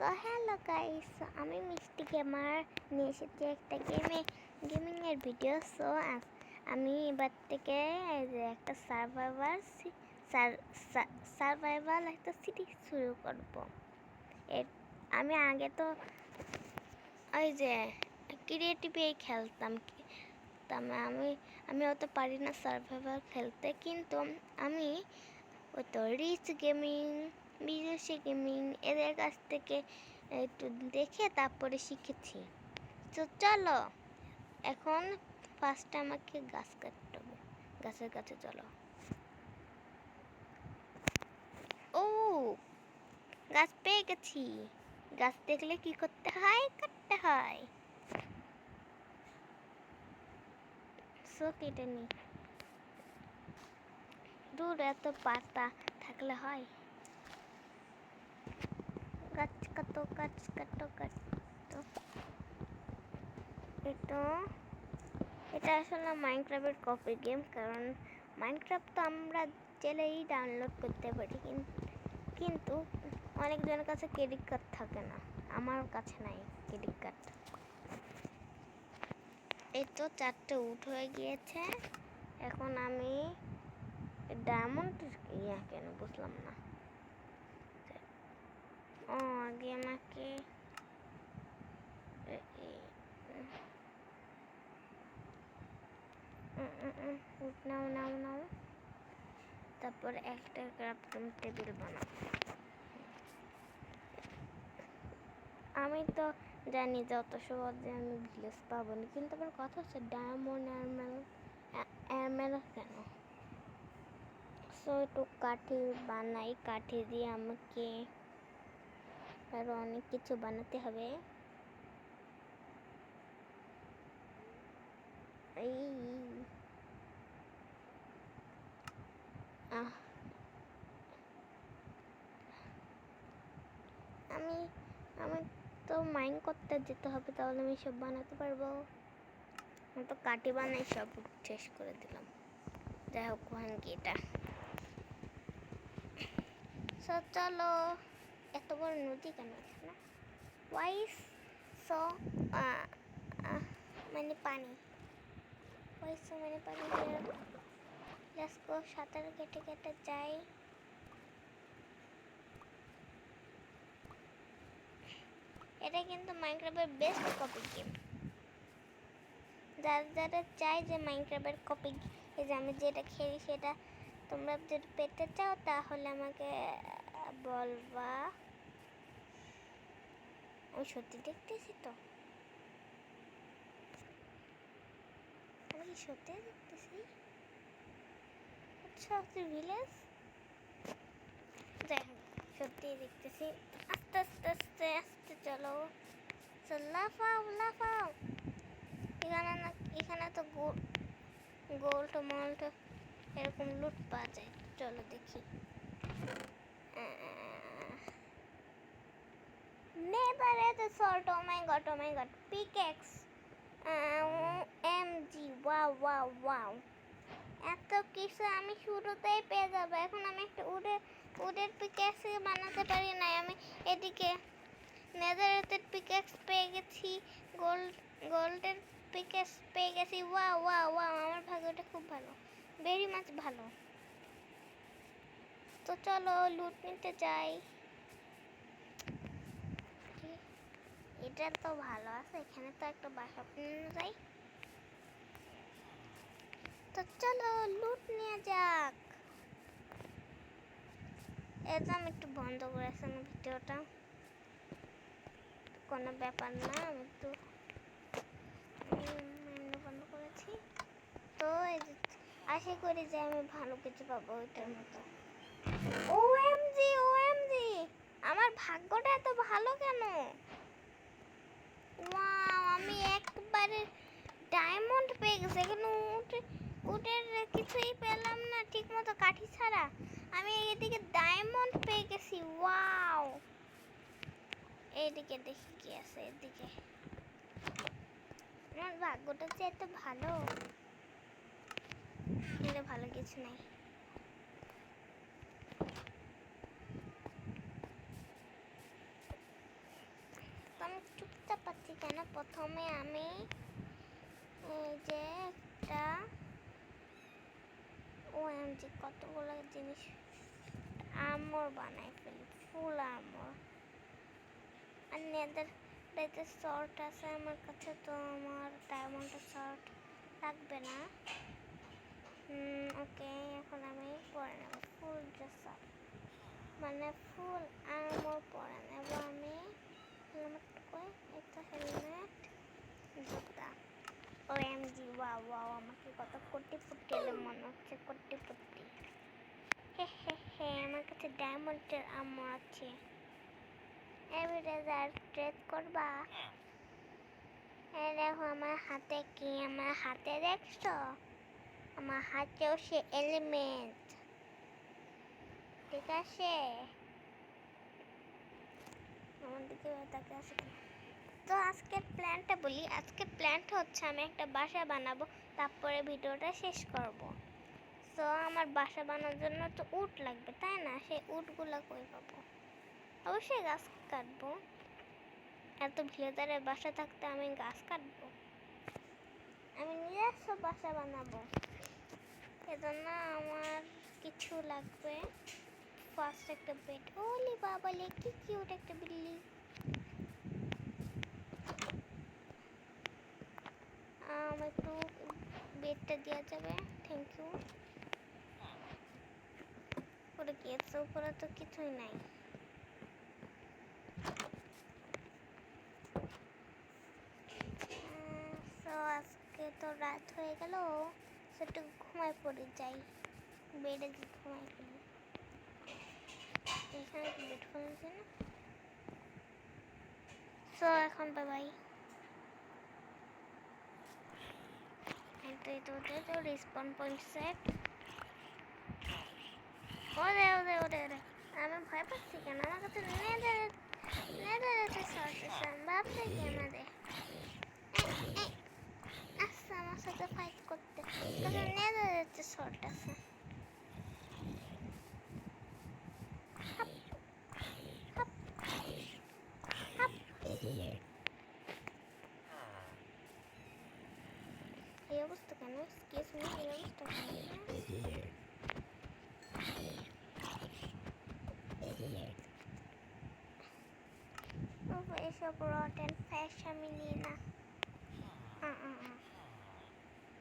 So hello guys, আমি মিষ্টি gamer নিয়ে এসেছি একটা গেমিংয়ের ভিডিও। সো আমি এবার থেকে একটা সার্ভাইভাল একটা সিরিজ শুরু করব। আমি আগে তো ওই যে ক্রিয়েটিভই খেলতাম, আমি অত পারি না সার্ভাইভাল খেলতে, কিন্তু আমি ওই তো রিচ গেমিং, বিদেশি গেমিং এদের কাছ থেকে একটু দেখে তারপরে শিখেছি। তো চলো এখন ফার্স্টে আমাকে গাছ কাটতে হবে। গাছের কাছে চলো। ও, গাছ পেয়ে গেছি। গাছ দেখলে কি করতে হয়? কাটতে হয়। সো কেটে নি। দূর, এত পাতা থাকলে হয়? গাছ কাটো, গাছ কাটো, গাছ কাটো। এটা আসলে মাইনক্রাফটের কপি গেম, কারণ মাইনক্রাফট তো আমরা চাইলেই ডাউনলোড করতে পারি, কিন্তু অনেকজনের কাছে ক্রেডিট কার্ড থাকে না। আমার কাছে নাই ক্রেডিট কার্ড। এই তো 4টে উঠ হয়ে গিয়েছে। এখন আমি ডায়মন্ড কেন বুঝলাম না। আগে আমাকে নাও। তারপর একটা ক্রাফটিং টেবিল বানাও। আমি তো জানি যে অত সহজে আমি ভিলেজ পাবো না, কিন্তু আমার কথা হচ্ছে ডায়মন্ড এরমেল কেন। সো একটু কাঠি বানাই, কাঠি দিয়ে আমাকে আরো অনেক কিছু বানাতে হবে। আমি তো মাইন করতে যেতে হবে, তাহলে আমি সব বানাতে পারবো। আমি তো কাঠি বানাই সব শেষ করে দিলাম। যাই হোক, ভাঙ্গি এটা। চলো, এত বড় নদী কেন এখানে? ওয়াইস সো মানে পানি, ওয়াইস সো মানে পানি। লেটস গো, সাঁতার কেটে কেটে যাই। এটা কিন্তু মাইনক্রাফটের বেস্ট কপি গেম। যারা চাই যে মাইনক্রাফটের কপি, এই যে আমি যেটা খেলি সেটা তোমরা যদি পেতে চাও তাহলে আমাকে বলবা। আমি সত্যি দেখতেছি তো, আমি সত্যি দেখতেছি। আচ্ছা, ভিলেজ যাই হোক, সত্যি দেখতেছি। আস্তে আস্তে আস্তে আস্তে চলো। লাফাও। এখানে তো গোল্ড মল্ট এরকম লুট পাওয়া যায়। চলো দেখি। নেভার এত সল্ট। ও মাই গড পিকেক্স। MG, wow. এত কিছু আমি শুরুতেই পেয়ে যাবো। এখন আমি একটা উডের পিকেক্স বানাতে পারি না। আমি এদিকে নেদারের পিকেক্স পেয়ে গেছি, গোল্ডের পিকেক্স পেয়ে গেছি। ওয়াও, আমার ভাগ্যটা খুব ভালো, ভেরি মাচ ভালো। তো চলো লুট নিতে যাই। এটা তো ভালো আছে, এখানে তো একটা বাসা নিয়ে যাই। তো চলো লুট নিয়ে যাক। এটা আমি একটু বন্ধ করেছি আমার ভিডিওটা, কোনো ব্যাপার না। আমি একটু বন্ধ করেছি। তো আশা করি যে আমি ভালো কিছু পাবো ওইটার মতো। ওএমজি, আমার ভাগ্যটা এত ভালো কেন? ওয়াও, আমি একবারে ডায়মন্ড পেয়ে গেছি। এখানে উটের কিছুই পেলাম না ঠিক মতো, কাঠি ছাড়া। আমি এদিকে ডায়মন্ড পেয়ে গেছি। ওয়াও, এইদিকে দেখি কি আছে। এদিকে আমার ভাগ্যটা যে এত ভালো, কিন্তু ভালো কিছু নাই। চুপচাপ আছি কেন? প্রথমে আমি এই যে একটা ওএমজি কতগুলো জিনিস আর্মর বানাই ফেলি, ফুল আর্মর। আর নেদার শর্ট আছে আমার কাছে, তো আমার ডায়মন্ডের শর্ট লাগবে না। ওকে, এখন আমি পরে নেব ফুল ড্রেস আপ, মানে ফুল আর্মর পরে নেব আমি। হেলমেট কই? এই তো হেলমেট, জুতা। ওএমজি, ওয়াও ওয়াও, আমাকে কত কোটিপতি মনে হচ্ছে, কোটিপতি। হে হে হে, আমার কাছে ডায়মন্ডের আর্মর আছে। এভরিডে ট্রেড করবা? এই দেখো আমার হাতে কি, আমার হাতে দেখছো? আমার হাতেও সে এলিমেন্ট, ঠিক আছে? আমার দিকে তাকে আছে। তো আজকের প্ল্যানটা বলি। আজকের প্ল্যানটা হচ্ছে আমি একটা বাসা বানাবো, তারপরে ভিডিওটা শেষ করব। তো আমার বাসা বানানোর জন্য তো উট লাগবে, তাই না? সেই উটগুলো কই পাবো? অবশ্যই গাছ কাটবো। এত ভিলেদারে বাসা থাকতে আমি গাছ কাটবো? আমি নিজস্ব বাসা বানাবো, এজন্য আমার কিছু লাগবে। ফার্স্ট একটা বেড। ওলি বাবালে, কি কিউট একটা বিল্লি। একটু বেডটা দেওয়া যাবে, থ্যাংক ইউ। উপরে গিয়েছে, উপরে তো কিছুই নাই। তো আজকে তো রাত হয়ে গেল, একটু ঘুমাই পড়ে যাই, বেডে ঘুমাই পড়ি। এখানে কি বেড ফেলেছে না? তো এখন বাই বাই। তো রেসপন পয়েন্ট সেট। ওরে ওরে ওরে ওরে, আমি ভয় পাচ্ছি কেন? আমার কাছে নেদারেতে শর্ট আছে, ভাবছে কি আমাদের? আচ্ছা, আমার সাথে ফাইট করতে, কাছে নেদারেতে শর্ট আছে। এই অবস্থা কেন? এক্সকিউজ মি, এই অবস্থা কেন? এসব রটেন ফ্যাশ আমি নিই না।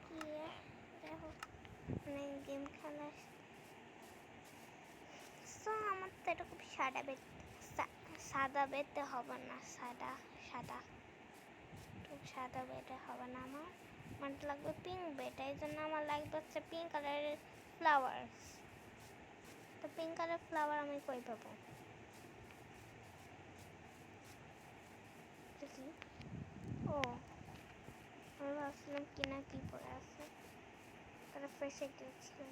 কি দেখো, মানে গেম খেলা। সো আমার তো এরকম সাদা বেতে হবে না, সাদা সাদা সাদা বেটে হবে না। আমার লাগবে পিঙ্ক বেট, এই জন্য আমার লাগবে হচ্ছে পিঙ্ক কালারের ফ্লাওয়ার্স। তো পিঙ্ক কালার ফ্লাওয়ার আমি কই পাবো? ও, আমি ভাবছিলাম কিনা কি পরে আছে, তারা ফ্রেশে গেছি।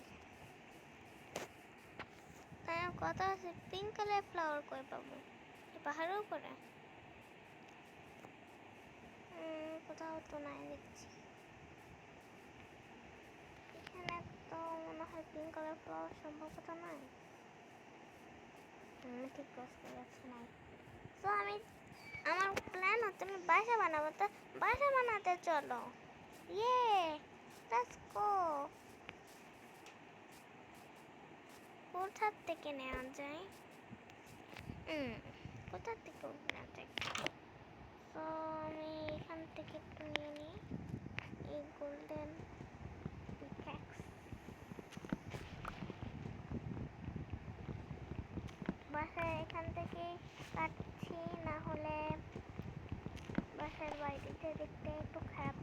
তাই আমার কথা আছে, পিঙ্ক কালার ফ্লাওয়ার কই পাবো? পাহাড়ের উপরে কোথাও তো নাই দেখছি। এখানে তো মনে হয় পিঙ্ক কালার ফ্লাওয়ার সম্ভবত নাই। ঠিক বুঝতে পারছি নাই। তো আমার প্ল্যান হচ্ছে আমি বাসা বানাবো, তো বাসা বানাতে চলো। ইয়ে, লেটস গো। কোথা থেকে নেওয়া যায়? কোথা থেকে নেওয়া যায়? তো আমি এখান থেকে একটু নিয়ে নিই এই গোল্ডেন পিক্যাক্স। বাসায় এখান থেকে কাটছি, না হলে বাসার বাইরেতে দেখতে একটু খারাপ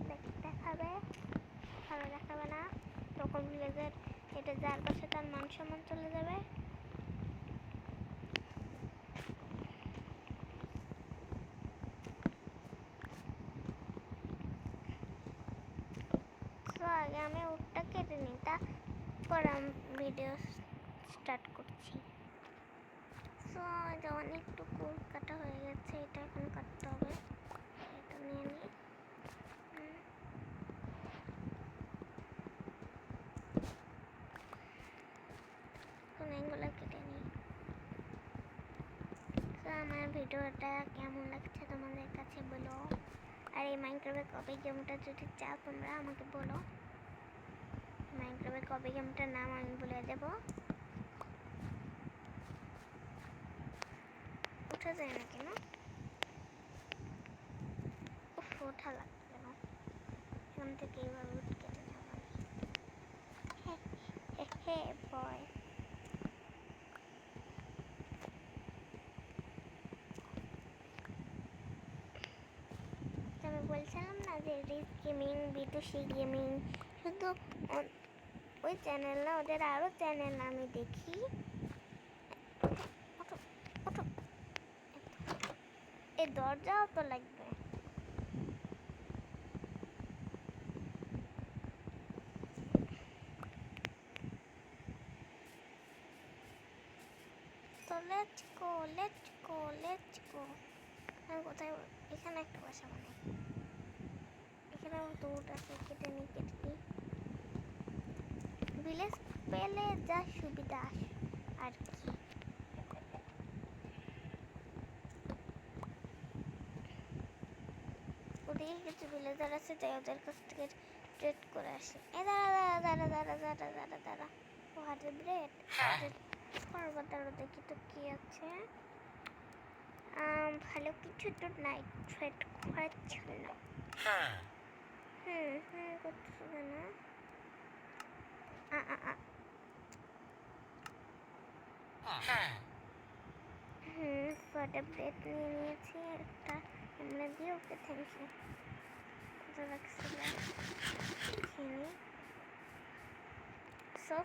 দেখাবে, ভালো দেখাবে না। তখন ভিলেজের এটা যার পাশে তার মান সম্মান চলে যাবে। তো আগে আমি উটটা কেটে নিই, তারপর আমি ভিডিও স্টার্ট করছি। তো অনেকটুকু কাটা হয়ে গেছে, এটা এখন কাটতে হবে। এটা নিয়ে নিই। এখন এগুলো কেটে নিই। তো আমার ভিডিওটা কেমন লাগছে তোমাদের কাছে বলে আর এই মাইনক্রাফটে কবে গেমটা যদি চাও তোমরা আমাকে বলো, মাইনক্রাফটে কবে গেমটার নাম আমি বলে দেবো। উঠা যায় না কেন? ওঠা লাগবে না, এখান থেকে এইভাবে উঠকে যাবো। হে বয়, আমি বলছিলাম না যে রিচ গেমিং, বিটুসি গেমিং, শুধু ওই চ্যানেল না, ওদের আরও চ্যানেল আমি দেখি। এই দরজাও তো লাগবে। তো let's go, let's go, let's go. আমি কোথায়? এখানে একটা বাসা বানাই। এখানে দুধ আছে, কেটে নিই, কেটে নিই। ভিলেজ পেলে যা সুবিধা আর কি। ওদিকে কিছু ভিলেজার আছে, তাই ওদের কাছ থেকে ট্রেড করে আসি। এ দাঁড়া দাঁড়া দাঁড়া দাঁড়া দাঁড়া দাঁড়া দাঁড়া, ও হাতে ব্রেড করবো। দাঁড়া দেখি তো কি আছে। ভালো কিছু তো নাই, ট্রেড করার জন্য। করতেছো কেন? কটা ব্রেড নিয়ে নিয়েছি, একটা আমরা দিয়ে ওকে থ্যাংক ইউ। কোথায় রাখছিলাম? সো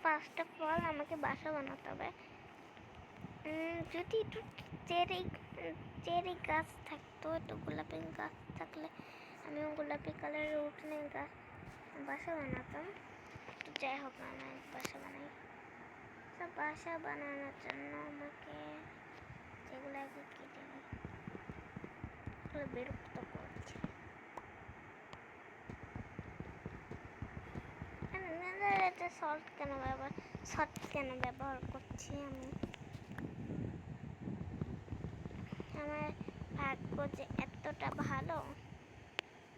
ফার্স্ট অফ অল আমাকে বাসা বানাতে হবে। যদি একটু চেরি গাছ থাকতো, একটু গোলাপি গাছ থাকলে আমিও গোলাপি কালারের উঠনে গাছ বাসা বানাতাম। তো যাই হোক না, আমি বাসা বানাই। তো বাসা বানানোর জন্য আমাকে যেগুলো আগে কেটে নিই, এগুলো বিরক্ত করছে। এটা শর্ট কেন ব্যবহার করছি আমি? আমার ভাগ্য যে এতটা ভালো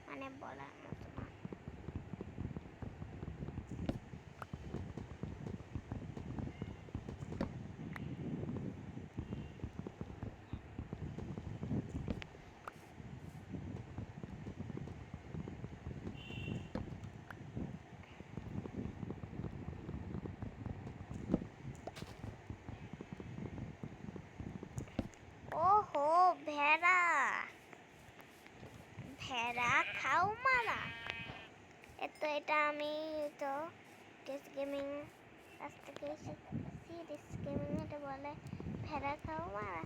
মানে বলার মতো না। ওহো, ভেড়া ভেড়া খাও মারা। এটা আমি তো টেস্ট গেমিং কাছ থেকে শিখছি। টেস্ট গেমিং এটা বলে ভেড়া খাও মারা।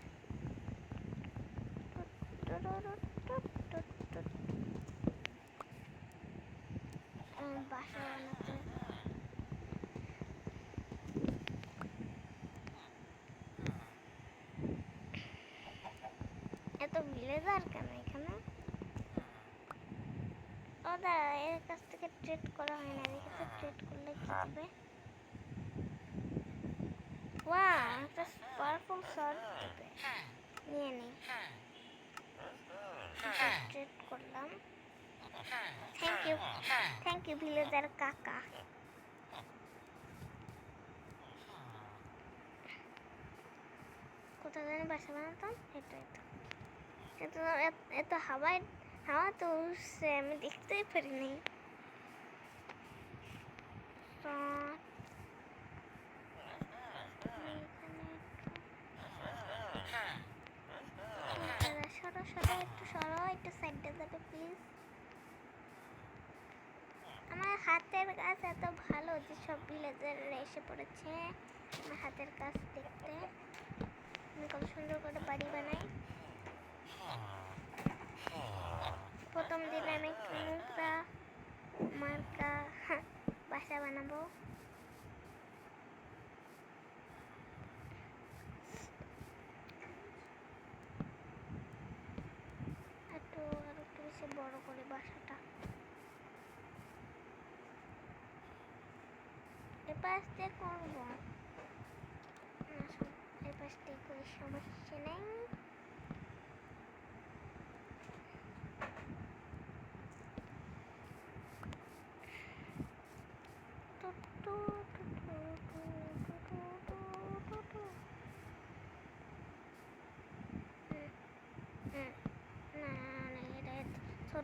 বাসা বানাতে এত ভিলেজার কেন এখানে? ও দাঁড়া, এর কাছ থেকে ট্রেড করা হয় না, দেখেছো? ট্রেড করলে কি দেবে? ওয়াও, একটা পাওয়ারফুল শট দেবে, নিয়ে নিই। ট্রেড করলাম। থ্যাংক ইউ ভিলেজার কাকা। কোথায় জানি বাসা বানাতাম, এটাই তো। কিন্তু এত হাওয়া তো উঠছে, আমি দেখতেই পারিনি। একটু সাইডে যাবে প্লিজ। আমার হাতের কাজ এত ভালো যে সব ভিলেজার এসে পড়েছে আমার হাতের কাজ দেখতে। আমি কত সুন্দর করে বাড়ি বানাই। প্রথম দিন আমি নোংরা মার্কা বাসা বানাবো। আর একটু বেশি বড় করে বাসাটা। এপাশ দিয়ে করবো, এপাশ দিয়ে করে সমস্যা নেই।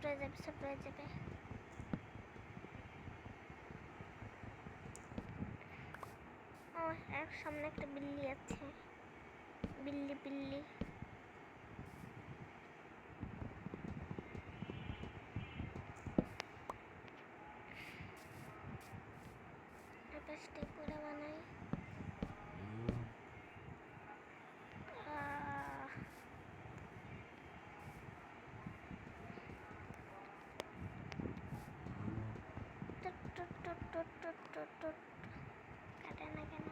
ছোট হয়ে যাবে ছোট হয়ে যাবে। আর সামনে একটা বিল্লি আছে, বিল্লি বিল্লি। আকাশটা পুরো বানাই। কাটে না কেন?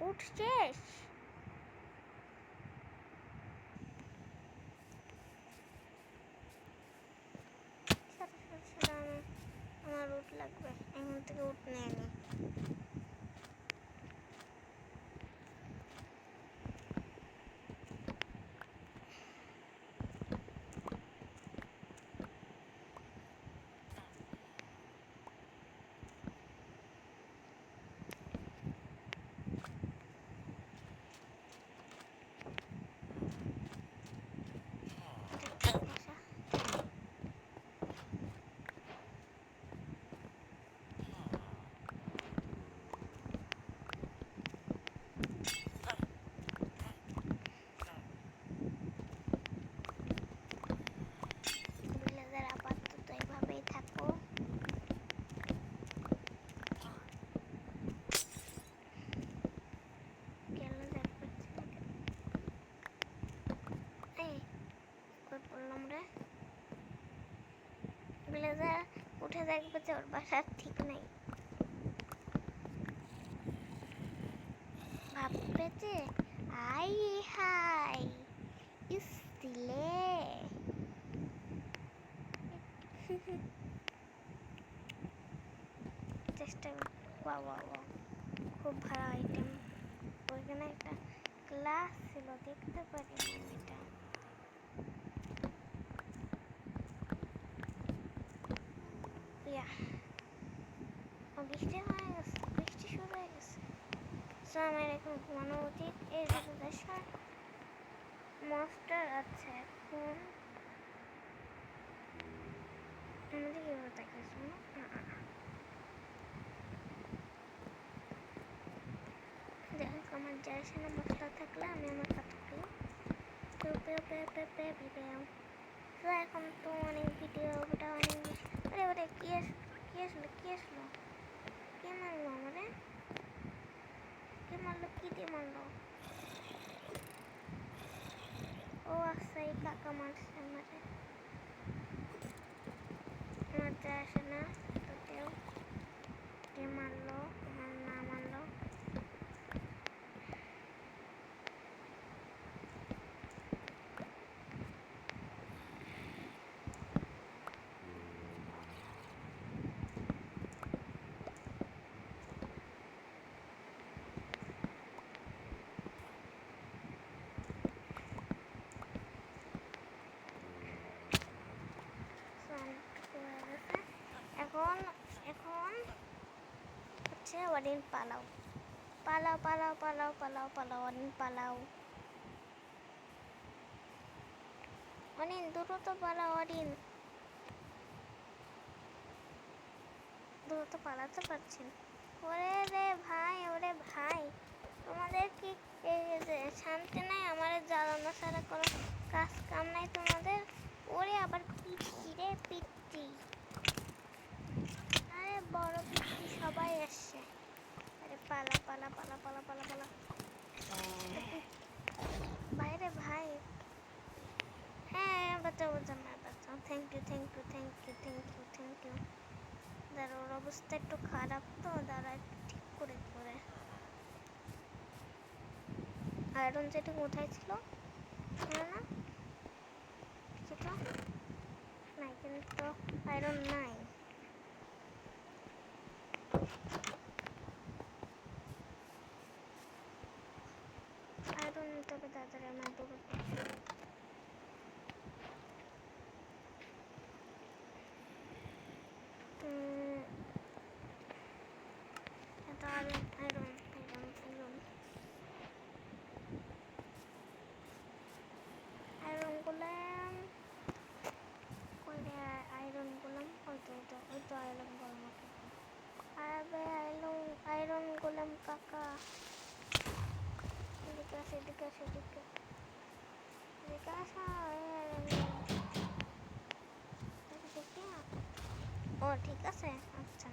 উঠছিস? আমার উঠ লাগবে, এখান থেকে উঠ নিয়ে নি। আপাতত এইভাবেই থাকো। পড়লাম রে ব্লেজার, উঠে দেখবে যে ওর বাসার ঠিক নেই, ভাববে যে আই হাই ইসলে। চেষ্টা খুব ভালো আইটেম। ওইখানে একটা গ্লাস ছিল, দেখতে পারি এটা। বৃষ্টি হয়ে গেছে, বৃষ্টি শুরু হয়ে গেছে। সো আমার এখন ঘুমানো উচিত। এই দেশের মাস্টার আছে এখন আমাদের কীভাবে তাকিয়েছিল দেখ। আমার যার সামনে মশলা থাকলে আমি আমার কথা করি। তো এখন তো অনেক ভিডিও, ওটা অনেক বেশি। আরে ওরে কি আসলো কে মারলো আমারে? কে মারলো? কি দিয়ে মারলো? ও আচ্ছা, এই কাকা মারছে আমারে। আমার যা আসে না, তোতেও কে মারলো আমার না মারলো। এখন এখন হচ্ছে ওয়ারিন পালাও পালাও পালাও পালাও পালাও পালাও ওয়ারিন পালাও। অনিন দ্রুত পালাও ওয়ারিন, দ্রুত পালাতে পারছেন? ওরে রে ভাই, ওরে ভাই, তোমাদের কি শান্তি নাই? আমার জ্বালানো ছাড়া কোনো কাজ কাম নাই তোমাদের? ওরে আবার পিচ্ছি রে পিচ্ছি, আরে বড় পিচ্ছি সবাই আসছে। আরে পালা পালা পালা পালা পালা পালা বাইরে ভাই। হ্যাঁ বাঁচাও বাঁচাও, না বাঁচাও। Thank you thank you thank you thank you thank you. দাঁড়া, ওর অবস্থা একটু খারাপ তো, দাঁড়া একটু ঠিক করে করে। আয়রন যেটা কোথায় ছিল না কিছুটা নাই, কিন্তু আয়রন নাই। আয়রন নিতে হবে তাড়াতাড়ি আমার দূর। আসো এদিকে এদিকে আসো দেখি ও ঠিক আছে আচ্ছা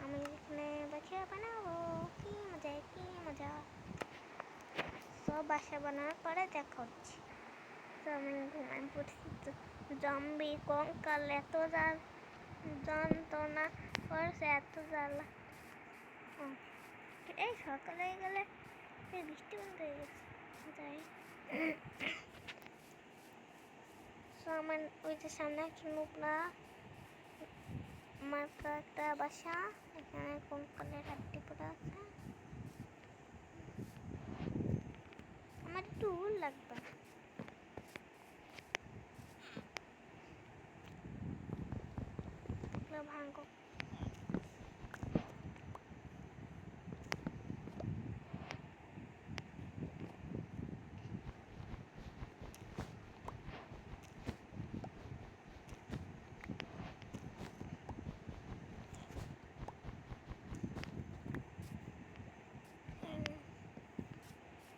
আমি এখানে বাসা বানাবো কি মজা কি মজা সব বাসা বানানোর পরে দেখা হচ্ছে তো আমি ঘুমাই পড়ছি তো জম্বি কঙ্কাল এত যন্ত্রণা করছে এত জ্বালা এই সকাল হয়ে গেলে বৃষ্টি বন্ধ হয়ে গেছে যাই তো আমার ওই যে সামনে একটা নুপলা আমার একটা বাসা এখানে কঙ্কালের হাড্ডি পড়ে আছে আমার একটু উল লাগবে ভাঙ্গো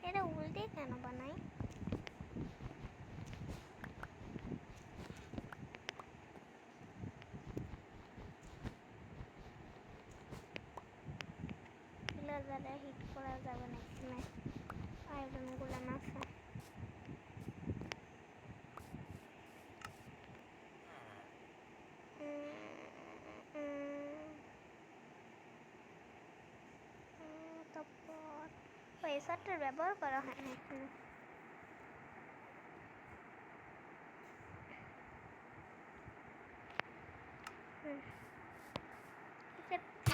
এটা উল দিয়ে কেন বানাই দ্বারা হিট করা যাবে না এখানে আয়রনগুলো আছে তারপর পয়সাটার ব্যবহার করা হয় না এখানে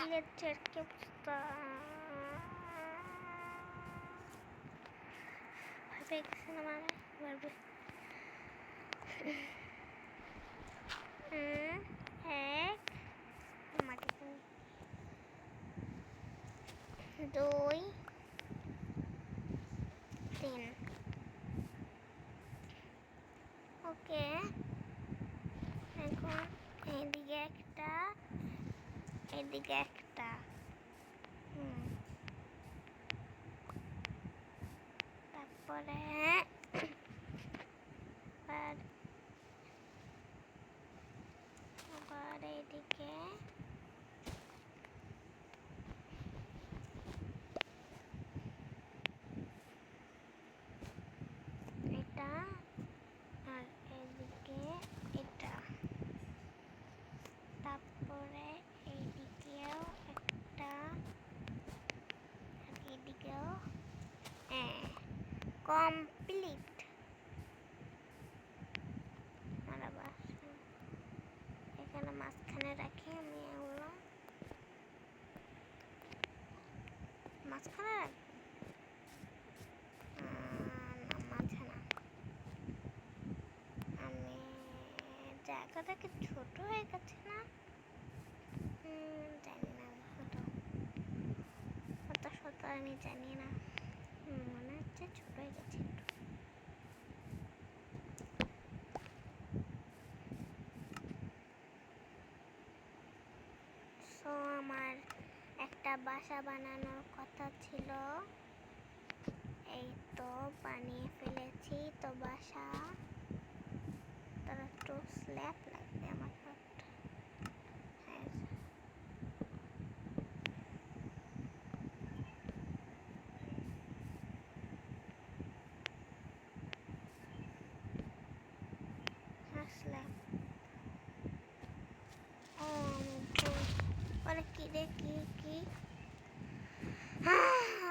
ইলেকট্রিক দুই তিন ওকে এখন এইদিকে একটা এদিকে একটা তারপরে আবার এইদিকে এটা আর এদিকে এটা তারপরে এইদিকেও একটা আর এইদিকেও কমপ্লিট এখানে মাঝখানে রাখি আমি এগুলো মাঝখানে রাখবো না মাঝে না আমি জায়গাটা কি ছোট হয়ে গেছে না জানি না অত আমি জানি না মনে হচ্ছে ছোট হয়ে গেছে তো আমার একটা বাসা বানানোর কথা ছিল এই তো বানিয়ে ফেলেছি তো বাসা তার একটু স্ল্যাব লাগবে আমার স্ল্যাব পরে কি রে কি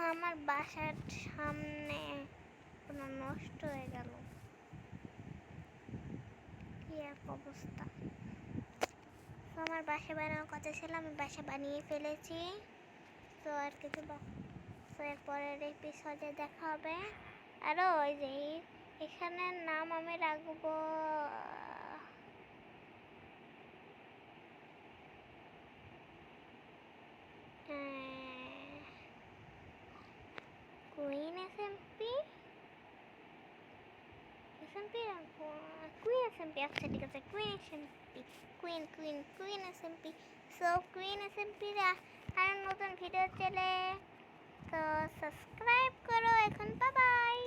আমার বাসার সামনে পুরো নষ্ট হয়ে গেল কি এক অবস্থা তো আমার বাসা বানানোর কথা ছিল আমি বাসা বানিয়ে ফেলেছি তো আর কিছু তো এর পরের এপিসোডে দেখা হবে আরও ওই যে এখানের নাম আমি রাখবো কুইন এসএমপি কুইন এসএমপি আচ্ছা ঠিক আছে queen SMP queen SMP so queen SMP আর নতুন ভিডিও চলে, তো সাবস্ক্রাইব করো এখন। Bye by.